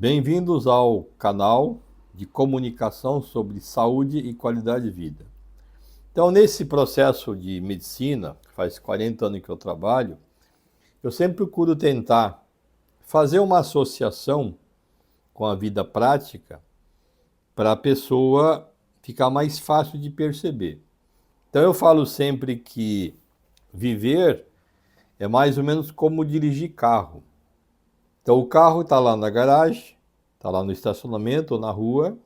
Bem-vindos ao canal de comunicação sobre saúde e qualidade de vida. Então, nesse processo de medicina, faz 40 anos que eu trabalho, eu sempre procuro tentar fazer uma associação com a vida prática para a pessoa ficar mais fácil de perceber. Então, eu falo sempre que viver é mais ou menos como dirigir carro. Então, o carro está lá na garagem, está lá no estacionamento ou na rua,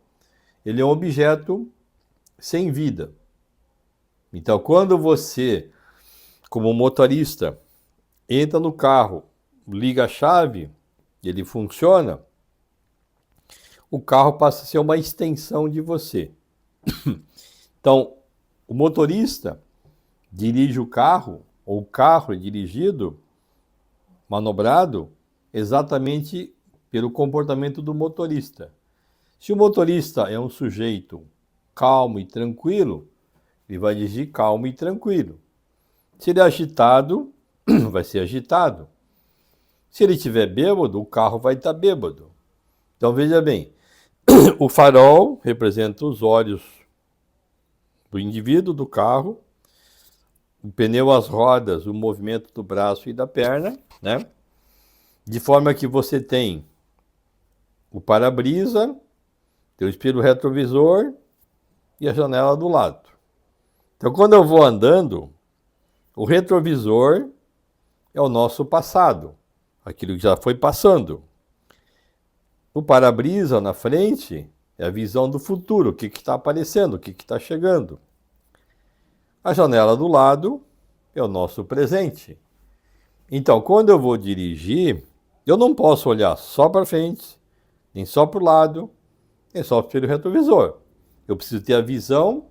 ele é um objeto sem vida. Então, quando você, como motorista, entra no carro, liga a chave, ele funciona, o carro passa a ser uma extensão de você. Então, o motorista dirige o carro, ou o carro é dirigido, manobrado, exatamente pelo comportamento do motorista. Se o motorista é um sujeito calmo e tranquilo, ele vai dirigir calmo e tranquilo. Se ele é agitado, vai ser agitado. Se ele estiver bêbado, o carro vai estar bêbado. Então veja bem, o farol representa os olhos do indivíduo, do carro, o pneu, as rodas, o movimento do braço e da perna, né? De forma que você tem o para-brisa, tem o espelho retrovisor e a janela do lado. Então, quando eu vou andando, o retrovisor é o nosso passado, aquilo que já foi passando. O para-brisa na frente é a visão do futuro, o que está aparecendo, o que está chegando. A janela do lado é o nosso presente. Então, quando eu vou dirigir, eu não posso olhar só para frente, nem só para o lado, nem só para o retrovisor. Eu preciso ter a visão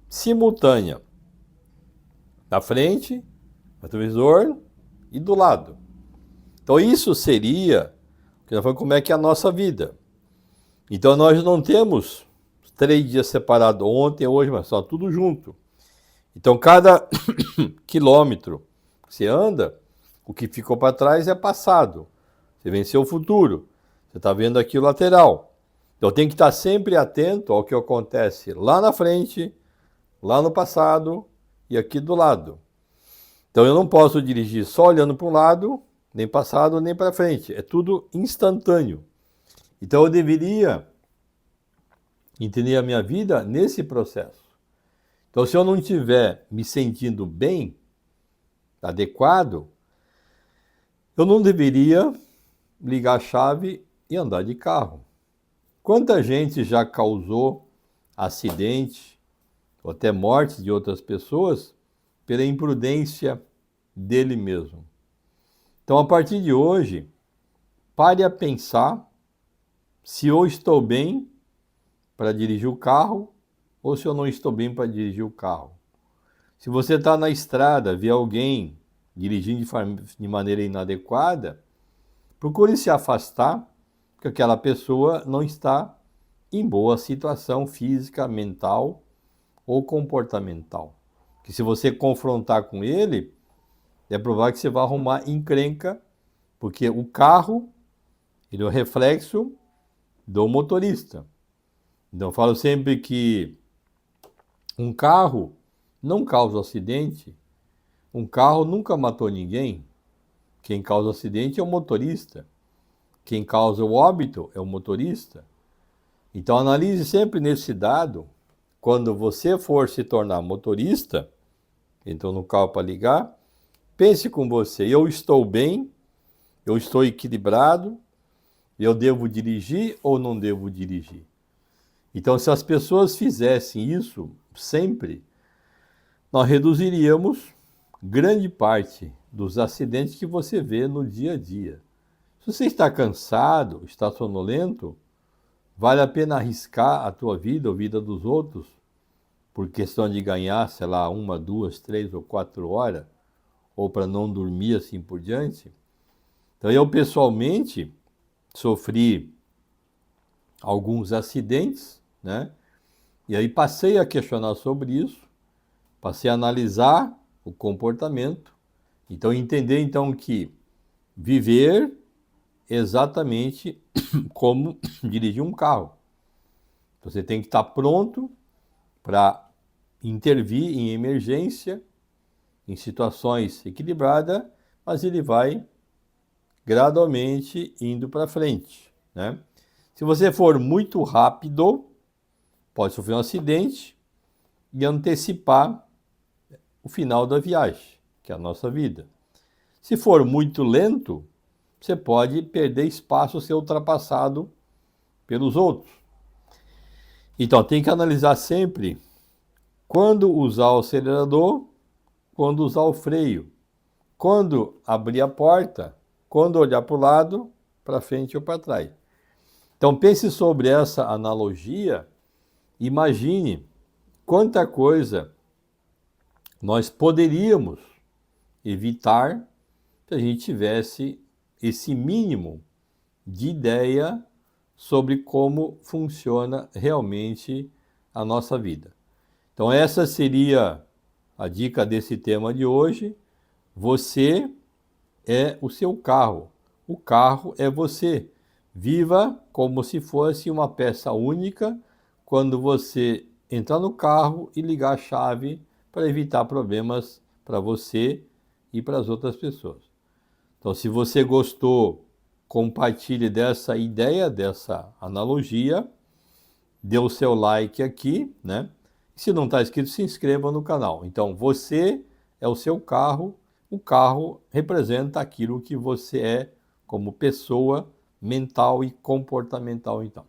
simultânea. Da frente, retrovisor e do lado. Então isso seria, como é que é a nossa vida. Então nós não temos 3 dias separados, ontem, hoje, mas só tudo junto. Então cada quilômetro que você anda, o que ficou para trás é passado. Você venceu o futuro. Você está vendo aqui o lateral. Então tem que estar sempre atento ao que acontece lá na frente, lá no passado e aqui do lado. Então eu não posso dirigir só olhando para um lado, nem passado, nem para frente. É tudo instantâneo. Então eu deveria entender a minha vida nesse processo. Então se eu não estiver me sentindo bem, adequado, eu não deveria ligar a chave e andar de carro. Quanta gente já causou acidente ou até morte de outras pessoas pela imprudência dele mesmo. Então, a partir de hoje, pare a pensar se eu estou bem para dirigir o carro ou se eu não estou bem para dirigir o carro. Se você está na estrada, vê alguém dirigindo de maneira inadequada, procure se afastar, porque aquela pessoa não está em boa situação física, mental ou comportamental. Que se você confrontar com ele, é provável que você vai arrumar encrenca, porque o carro, ele é o reflexo do motorista. Então eu falo sempre que um carro não causa acidente, um carro nunca matou ninguém. Quem causa acidente é o motorista. Quem causa o óbito é o motorista. Então analise sempre nesse dado, quando você for se tornar motorista, entrou no carro para ligar, pense com você, eu estou bem, eu estou equilibrado, eu devo dirigir ou não devo dirigir? Então, se as pessoas fizessem isso sempre, nós reduziríamos grande parte dos acidentes que você vê no dia a dia. Se você está cansado, está sonolento, vale a pena arriscar a tua vida ou a vida dos outros por questão de ganhar, sei lá, 1, 2, 3 ou 4 horas, ou para não dormir assim por diante? Então eu pessoalmente sofri alguns acidentes, né? E aí passei a questionar sobre isso, passei a analisar o comportamento, então entender então que viver exatamente como dirigir um carro. Você tem que estar pronto para intervir em emergência, em situações equilibradas, mas ele vai gradualmente indo para frente, né? Se você for muito rápido, pode sofrer um acidente e antecipar o final da viagem, que é a nossa vida. Se for muito lento, você pode perder espaço, ser ultrapassado pelos outros. Então tem que analisar sempre quando usar o acelerador, quando usar o freio, quando abrir a porta, quando olhar para o lado, para frente ou para trás. Então pense sobre essa analogia, imagine quanta coisa nós poderíamos evitar se a gente tivesse esse mínimo de ideia sobre como funciona realmente a nossa vida. Então essa seria a dica desse tema de hoje. Você é o seu carro. O carro é você. Viva como se fosse uma peça única quando você entrar no carro e ligar a chave para evitar problemas para você e para as outras pessoas. Então, se você gostou, compartilhe dessa ideia, dessa analogia, dê o seu like aqui, né? Se não está inscrito, se inscreva no canal. Então, você é o seu carro, o carro representa aquilo que você é como pessoa mental e comportamental, então.